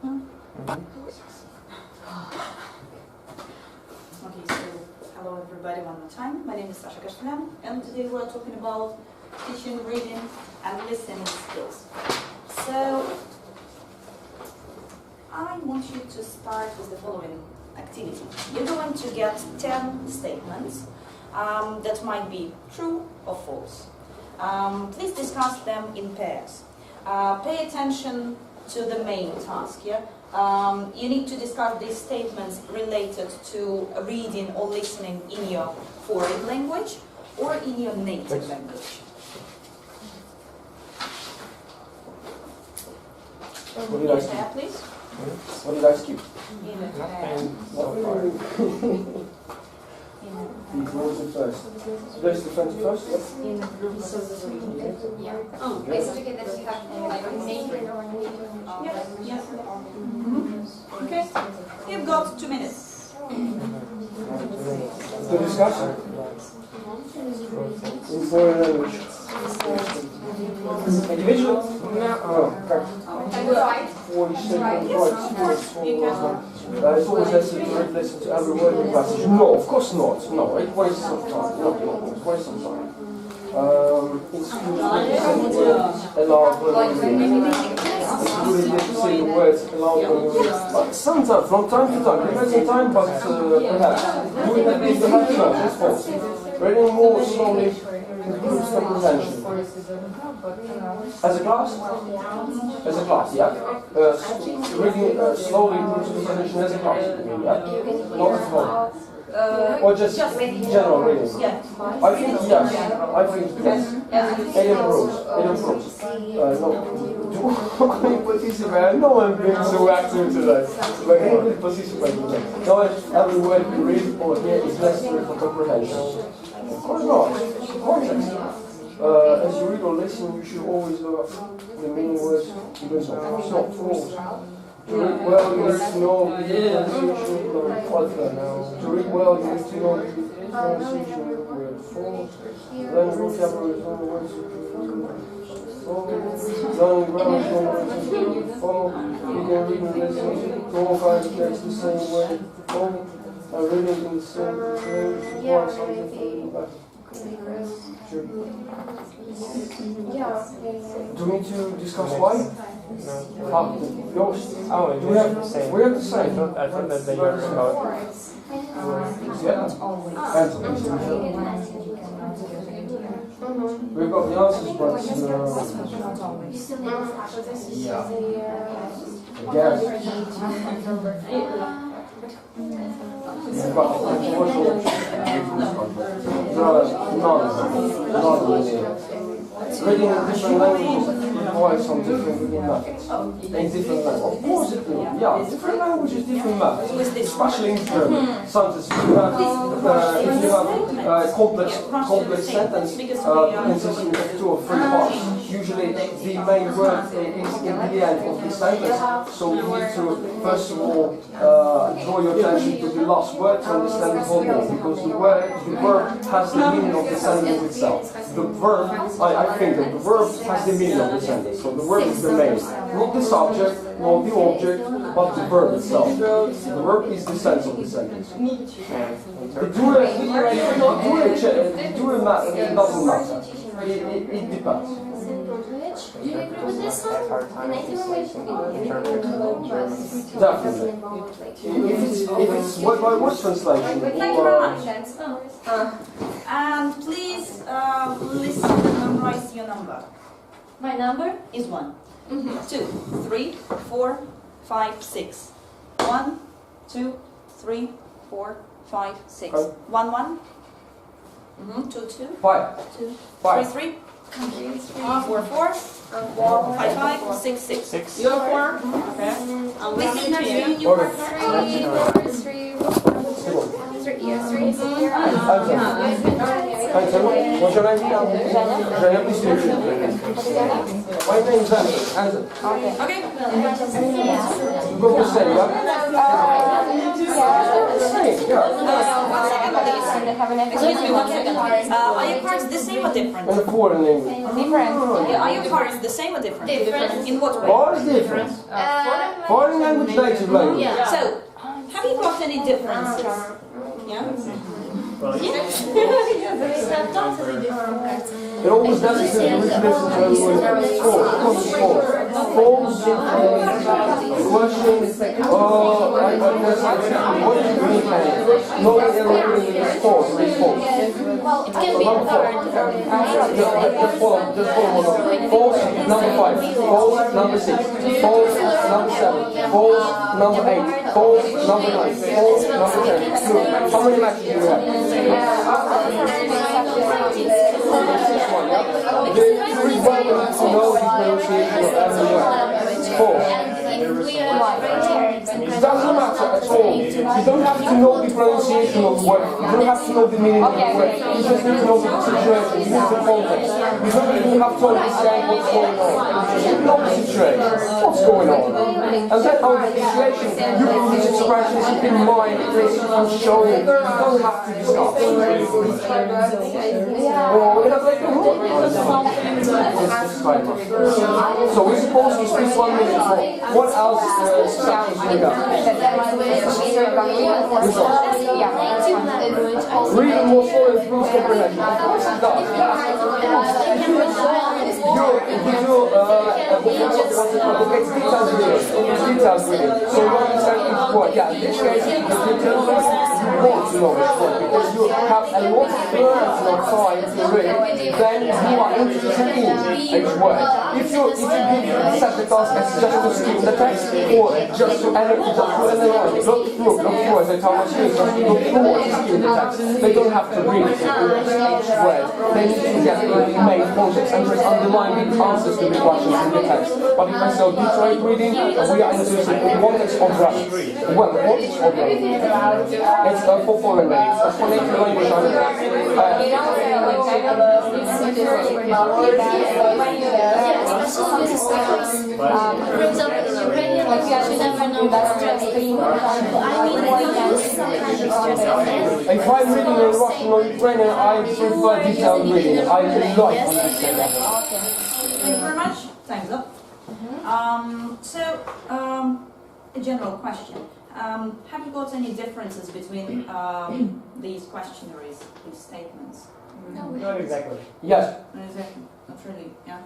Okay, so hello everybody one more time. My name is Sasha Kashtalyan, and today we're talking about teaching reading and listening skills. So I want you to start with the following activity. You're going to get 10 statements that might be true or false. Please discuss them in pairs. Pay attention to the main task here. You need to discuss these statements related to reading or listening in your foreign language or in your native language. What did I skip? Please. What did I skip? What was it first? Place the front first? Oh, basically that you have like a neighbor or Yes. Okay. You've got 2 minutes. To discuss? In foreign language. Individual? No. Oh, correct. It's always necessary to listen to every word in the passage. No, of course not. No, it wastes some time. No, it wastes some time. It's good to allow the words allow but sometimes, from time to time, depends on time, but perhaps doing that means perhaps no, it's false. Reading more slowly improves comprehension. As a class? As a class, yeah. Reading slowly improves comprehension as a class, you mean, yeah? Not at home. Or just general reading? Yeah. I think yes. I think yes. It improves. It improves. No. Do I participate? No, I'm being so active today. But can you participate in that? No, every word you read or hear is necessary for comprehension. Of course not. Context. As you read or listen, you should always know the meaning words. Because of course not false. To read well, you need to know the pronunciation of the To read well, you need to know the pronunciation of the word for. Learn vocabulary from the words learn grammar from the words for. You can read and listen to all kinds of texts the same way. For. And reading in the same way requires something for you back. Sure. Do we need to discuss why? No. Yours? Oh, Do we have the same? We have the same. I thought that they were about. Yeah. We've got the answers, but again. Reading in different languages requires some different reading methods. In different languages. Of course it will. Yeah, different languages, different methods. Especially in German. Sometimes if you have complex sentence, for instance, you have 2 or 3 parts. Usually the main word is in the end of the sentence. So you need to first of all draw your attention to the last word to understand the whole thing, because the verb has the meaning of the sentence itself. The verb, I think that the verb has the meaning of the sentence. So the verb is the main, not the subject, not the object, but the verb itself. The verb is the sense of the sentence. Do it doesn't matter. It depends. Do you agree with this one? In native language, Definitely. If it's word by word translation. Thank you very much. And please listen and memorize your number. My number? Is 1, 2, 3, 4, 5, 6. 1, 2, 3, 4, 5, 6. 1, 1. 2, 2. 5. 2, 5. 3, 3. 4, 4. 5, 5, 6, 6. You have 4? Okay. I'll listen to you. You are 3. What's your name? Zhenya, please do. My name is Anton. Okay. We've got the same, yeah? Same, yeah. 1 second, please. Excuse me, 1 second. Are your cards the same or different? And the 4 in English. Different. Yeah, are your cards the same or different? Different. In what way? What is different? Foreign language, native language. Yeah. So, have you got any differences? Yeah? It's not totally different cards. It always does it in the original false. False, question, what do you mean? No, it's false, it's false. Well, it can be covered. Just follow. False, number 5. False, number 6. False, number 7. False, number 8. False, number 9. False, number 10. Look, how many matches do we have? The three problems to know the pronunciation of every word. False. It doesn't matter at all. You don't have to know the pronunciation of the word. You don't have to know the meaning of the word. You just need to know the situation. You need the context. You don't even have to understand what's going on. You know the situation. What's going on? And then on the situation, you can use expressions, you can mind, you can show it. You don't have to discuss. Or we have like a rule. So we're supposed to speak 1 minute more. What else sections we got? Reading more slowly improves comprehension. Of course it does. Details reading. So you understand each word. Yeah, in this case, the details you want to know each word because you have a lot of time to read, then you are interested in each word. If you set the task as just to skim the text or just to analyze, look through as I tell my students, just look through and skim the text. They don't have to read each word. They need to get the main context and just underline the answers to the questions in the text. But if I say detailed reading, we are interested in the context of grammar. Well, the context of grammar. It's for foreign language. As for native language, For example, in Ukrainian language, you never know the stress. I mean, we use some kind of stress. if I'm reading in Russian or Ukrainian, I prefer detailed reading. I like understand that. Thank you very much. Time's up. A general question. Have you got any differences between these questionnaires, these statements? Not exactly. Yes. Not exactly. Not really, yeah.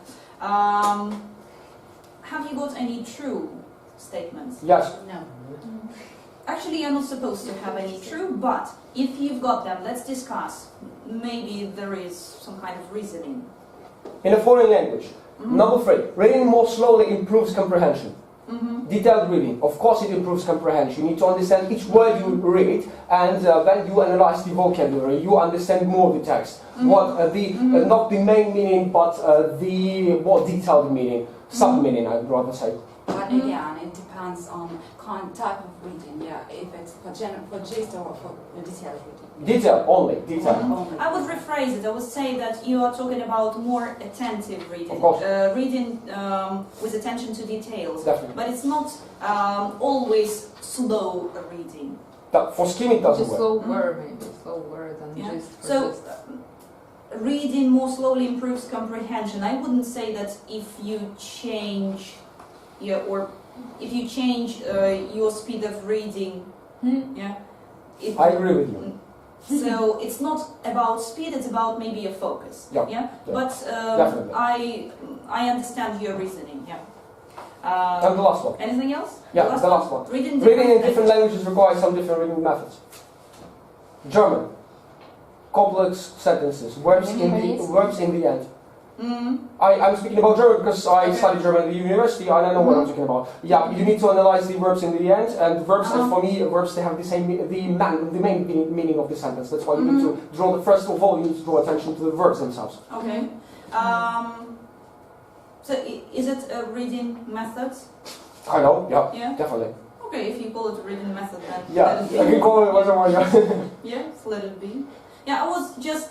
Have you got any true statements? Yes. No. Actually, you're not supposed to have any true, but if you've got them, let's discuss. Maybe there is some kind of reasoning. In a foreign language. Number 3. Reading more slowly improves comprehension. Detailed reading. Of course it improves comprehension. You need to understand each word you read and when you analyze the vocabulary, you understand more of the text. What not the main meaning, but the more detailed meaning. Sub-meaning, I'd rather say. But again, it depends on type of reading, yeah, if it's for gist or for detailed reading. Detail only, detail. I would rephrase it. I would say that you are talking about more attentive reading. Of course. Reading with attention to details. Definitely. But it's not always slow reading. For skim it doesn't Just work. slow word, maybe. Slow word and Yeah. just for So, just. Reading more slowly improves comprehension. I wouldn't say that if you change your speed of reading, yeah. I agree with you. So it's not about speed; it's about maybe a focus. Yeah. Yeah. But Definitely. I understand your reasoning. Yeah. And the last one. Anything else? Yeah, the last one. Reading in different languages requires some different reading methods. German. Complex sentences. Verbs in the end. I'm speaking about German because I studied German at the university and I know what I'm talking about. Yeah, you need to analyze the verbs in the end, and verbs, for me, verbs they have the same the main meaning of the sentence. That's why you need to draw the first of all. You need to draw attention to the verbs themselves. Okay. So is it a reading method? I know. Yeah. Yeah. Definitely. Okay, if you call it a reading method, then Yeah, let it be. I can call it whatever. Yes, let it be. Yeah, I was just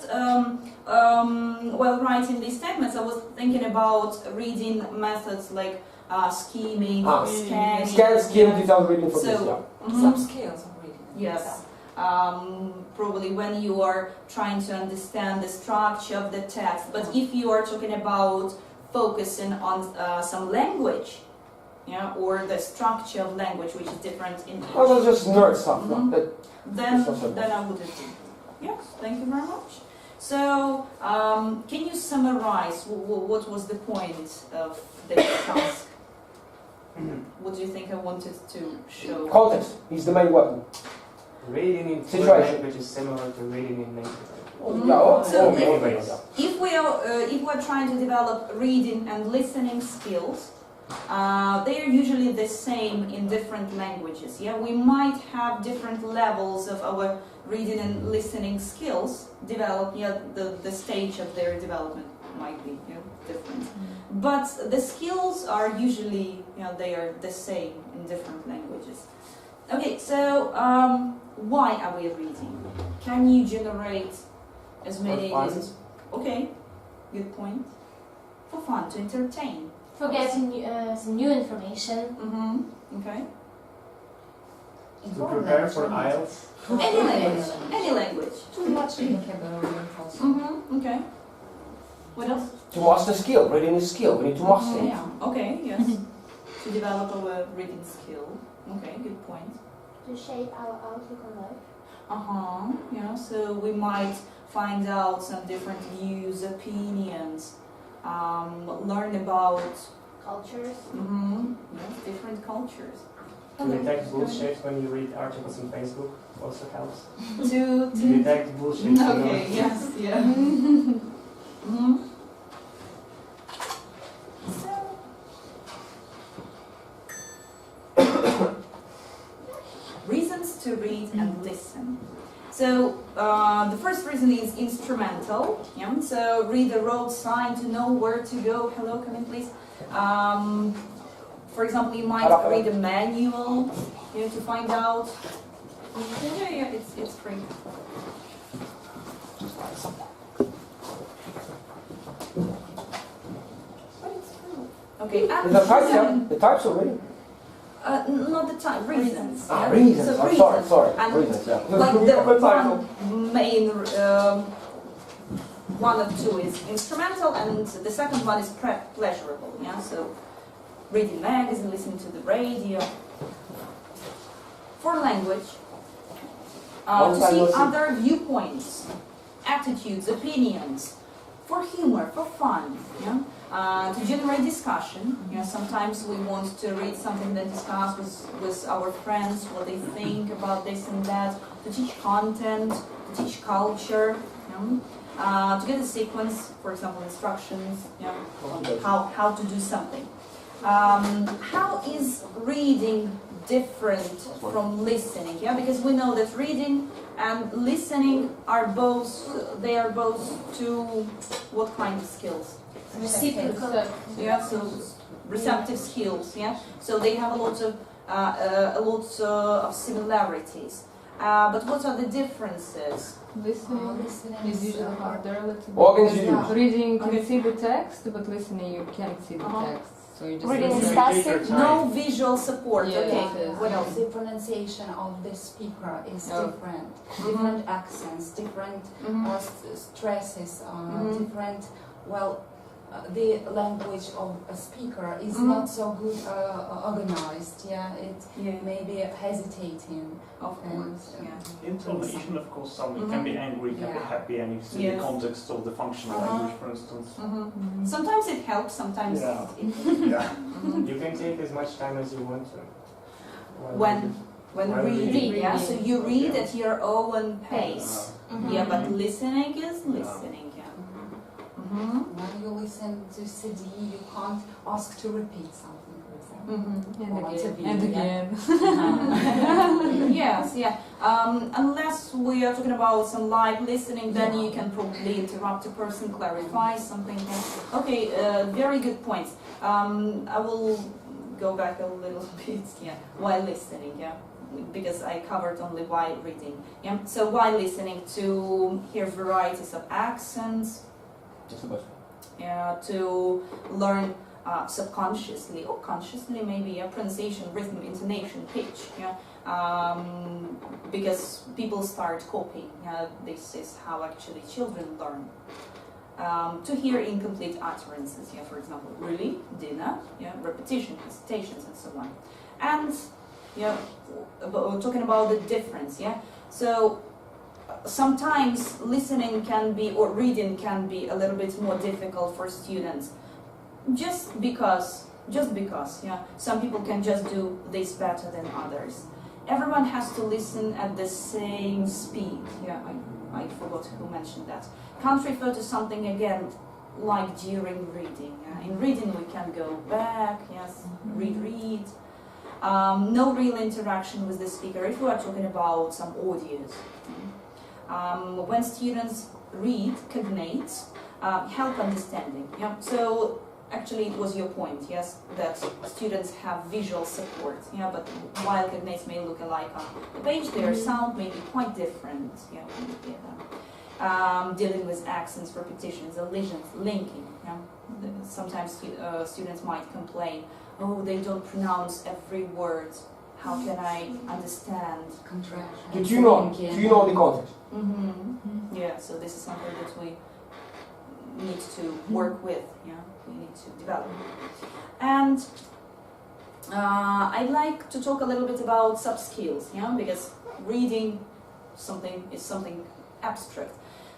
while writing these statements, I was thinking about reading methods like scheming, scanning. Skim, detailed reading for So, this. Yeah. Some scales of reading. Yes. Probably when you are trying to understand the structure of the text. But if you are talking about focusing on some language, yeah, or the structure of language which is different in each. Oh, that's just nerd stuff. No? Mhm. That, Then that's not so I would agree. Yes, thank you very much. So, can you summarize what was the point of the task? What do you think I wanted to show? context is the main weapon. Reading in foreign Situation. language is similar to reading in native language. Oh, Mhm. yeah, oh, So oh, if- okay, yeah. If we're trying to develop reading and listening skills, they are usually the same in different languages. Yeah, we might have different levels of our reading and listening skills develop. Yeah, the stage of their development might be different, but the skills are usually they are the same in different languages. Okay, so why are we reading? Can you generate as many fun. reasons? Okay, good point. For fun, to entertain. For getting some new information. Mm-hmm. Okay. To prepare for IELTS. Any language. Any language. Too much vocabulary also. Mm-hmm. Okay. What else? To master skill, reading is skill. We need to master it. Yeah. Okay. Yes. To develop our reading skill. Okay. Good point. To shape our outlook on life. Yeah. So we might find out some different views, opinions. Learn about Cultures. yes, different cultures. To detect bullshit when you read articles on Facebook also helps. To To detect bullshit. you know. okay. Yes. Yeah. Mm-hmm. So, reasons to read and listen. So the first reason is instrumental. Yeah? So read the road sign to know where to go. Hello, come in, please. For example, you might read a manual, to find out. Yeah, it's free. But it's true. Okay. Is that types, yeah? The types already? Not the time, reasons. Ah, yeah? reasons. So I'm sorry. And Reasons, yeah. like the Good title. one main, one of two is instrumental, and the second one is pleasurable. Yeah, so reading magazine, listening to the radio. For language, to see other viewpoints, attitudes, opinions. For humor, for fun. Yeah. To generate discussion. Sometimes we want to read something that discuss with our friends, what they think about this and that, to teach content, to teach culture, to get a sequence, for example, instructions, how to do something. How is reading different from listening? Yeah, because we know that reading and listening are both, they are both two, what kind of skills? Reciprocal. Yeah, so receptive skills. Yeah, so they have a lot of similarities. But what are the differences? Listening is usually harder a little bit. Organs because you use. reading you can Okay. see the text, but listening you can't see the text. So you just Reading is listen. passive. No visual support. Yeah, Okay. yes. What else? The pronunciation of the speaker is Oh. different. Different accents, different stresses, different, the language of a speaker is not so good organized. Yeah, it may be hesitating. Of course. And, Yeah. Intonation, of course, some can be angry, can be Yeah. happy, and you see Yes. the context of the functional language, for instance. Sometimes it helps. Sometimes Yeah. it. Yeah. You can take as much time as you want to. When When reading, reading. yeah. So you read at your own pace. Yeah, but listening is listening. Yeah. When you listen to CD, you can't ask to repeat something, for example. And Or to again, be, and yeah. again. Yes, yeah. Unless we are talking about some live listening, then you can probably interrupt a person, clarify something. Okay, very good points. I will go back a little bit, while listening, because I covered only while reading. Yeah. So while listening, to hear varieties of accents, to learn subconsciously or consciously, maybe pronunciation, rhythm, intonation, pitch. Because people start copying. This is how actually children learn. to hear incomplete utterances. Yeah, for example, really, dinner, yeah, repetition, hesitations, and so on. And yeah, talking about the difference. Yeah, so sometimes listening can be, or reading can be, a little bit more difficult for students, just because, yeah, some people can just do this better than others. Everyone has to listen at the same speed. Yeah, I forgot who mentioned that. Can't refer to something again like during reading. Yeah? In reading we can go back, yes, read. No real interaction with the speaker if we are talking about some audios. When students read, cognates, help understanding. Yeah? So actually it was your point, yes, that students have visual support, yeah, but while cognates may look alike on the page, their sound may be quite different, yeah, when you hear them. Dealing with accents, repetitions, elisions, linking, yeah. Sometimes students might complain, oh, they don't pronounce every word, how can I understand? Do you know the context? Yeah, so this is something that we need to work with, yeah, we need to develop. And I'd like to talk a little bit about soft skills, yeah, because reading is something abstract.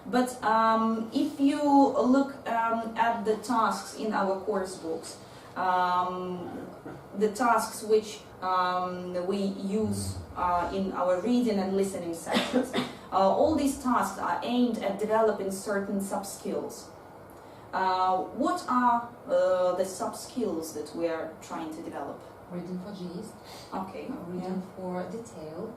But if you look at the tasks in our course books, the tasks which we use in our reading and listening sessions, all these tasks are aimed at developing certain sub-skills. What are the sub-skills that we are trying to develop? Reading for gist. Okay. Reading for detail.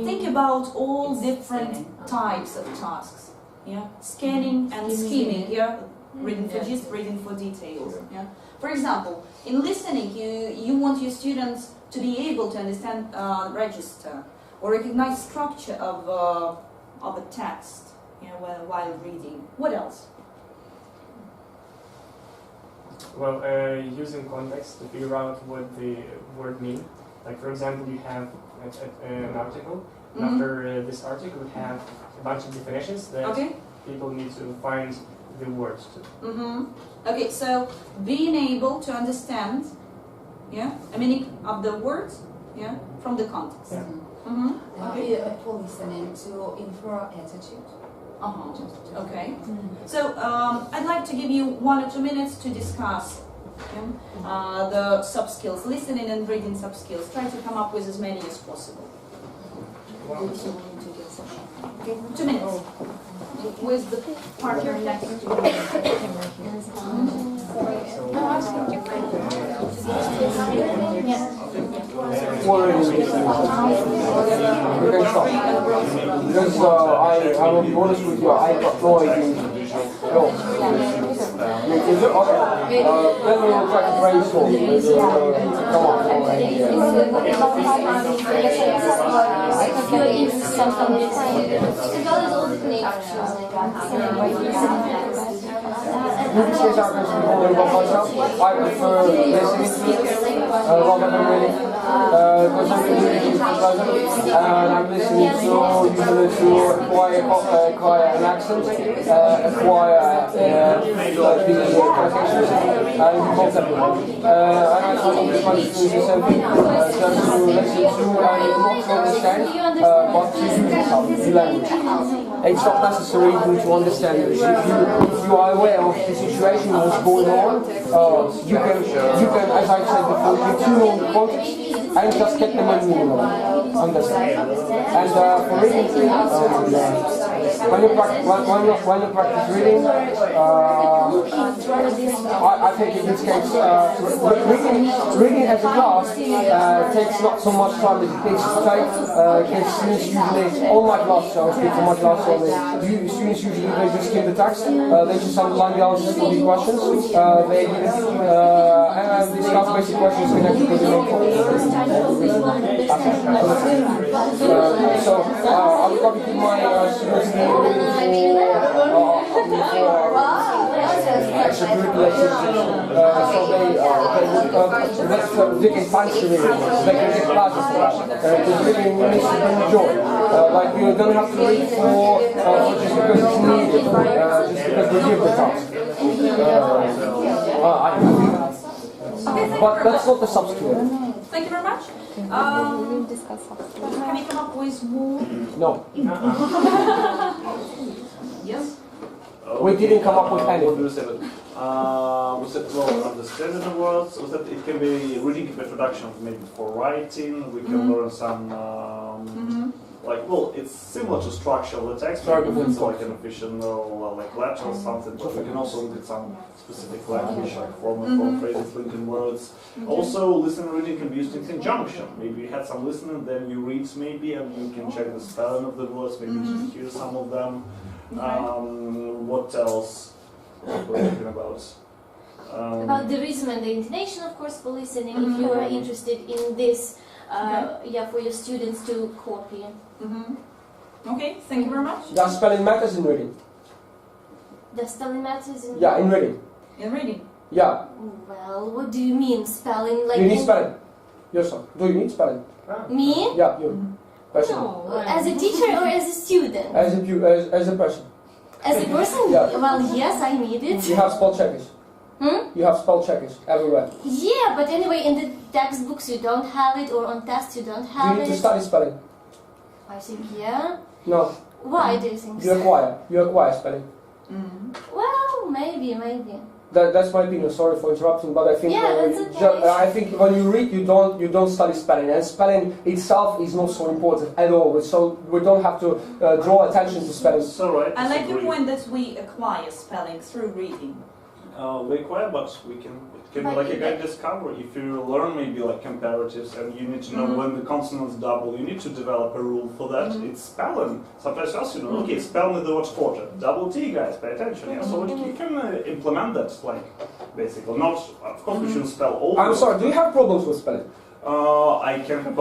Think about all different types of tasks. Yeah, scanning and skimming. Yeah, reading for gist, reading for details. Yeah. For example, in listening, you want your students to be able to understand register or recognize structure of a text. Yeah, while reading. What else? Well, using context to figure out what the word means. Like, for example, you have an article, and after this article we have a bunch of definitions that people need to find the words to. Okay, so being able to understand, yeah, a meaning of the words, yeah, from the context. Yeah. For listening to infer attitude. Okay. So I'd like to give you 1 or 2 minutes to discuss the sub-skills, listening and reading sub-skills. Try to come up with as many as possible. Okay, 2 minutes. With the partner next to you. Because I will be honest with you, I got no idea. No. Then we will try to brainstorm. Come on. Movies are going to be more about myself. I prefer listening rather than reading. Because I'm really pleasant and I'm listening to usually to acquire an accent, acquire the conversations and the concept. And I thought this might do the same thing. Just to listen to and not to understand, but to use the language. It's not necessary even to understand it. If you are aware of the situation, what's going on, you can, as I said before, you tune on the context and just get the main meaning of it. Understand? And for reading, when you practice reading, I think in this case, reading as a class takes not so much time as it takes to take. Because students usually, all my class, so I speak for my class only, students usually they just skim the text, they just underline the answers for the questions, they discuss basic questions connected to the main topic. So I'll probably keep my students extracurricular activities, so they taking functioning, taking classes for that. It's really makes you enjoy. Like you don't have to wait for just because it's needed, just because we give the task. But that's not the substitute. Thank you very much. Can we come up with more? No. Yes. We didn't come up with anything. What do we say? We said, well, understanding the words. We said it can be reading introduction, maybe for writing. We can learn some, like, well, it's similar to structure of the text. Maybe it's like an official, like letter or something. But we can also look at some specific language, like form phrases, linking words. Also, listening and reading can be used in conjunction. Maybe you had some listening, then you read maybe, and you can check the spelling of the words. Maybe just hear some of them. What else? What we're talking about? About the rhythm and the intonation, of course, for listening. If you are interested in this, yeah, for your students to copy. Okay, thank you very much. Does spelling matters in reading? The spelling matters in. Yeah, in reading. In reading. Yeah. Well, what do you mean spelling? Like You need spelling. Yourself. Do you need spelling? me? Yeah, you. Person. As a teacher or as a student? As a person. As a person? Yeah. Well, yes, I need it. You have spell checkers. You have spell checkers everywhere. Yeah, but anyway, in the textbooks you don't have it, or on tests you don't have You need it. to study spelling. I think, yeah. No. Why do you think You so? acquire spelling. Well, maybe. That's my opinion. Sorry for interrupting, but I think Yeah, that's okay. I think when you read, you don't study spelling, and spelling itself is not so important at all. So we don't have to draw attention to spelling. So right. I like the disagree. point that we acquire spelling through reading. We acquire, but we can. It can be like a guide discovery. If you learn maybe like comparatives, and you need to know when the consonants double, you need to develop a rule for that. It's spelling. Sometimes else you know. Okay, spell me the word quarter. Double T, guys, pay attention. Yeah, so you can implement that, like basically. Not, of course, we shouldn't spell all. I'm sorry. Do you have problems with spelling? I can have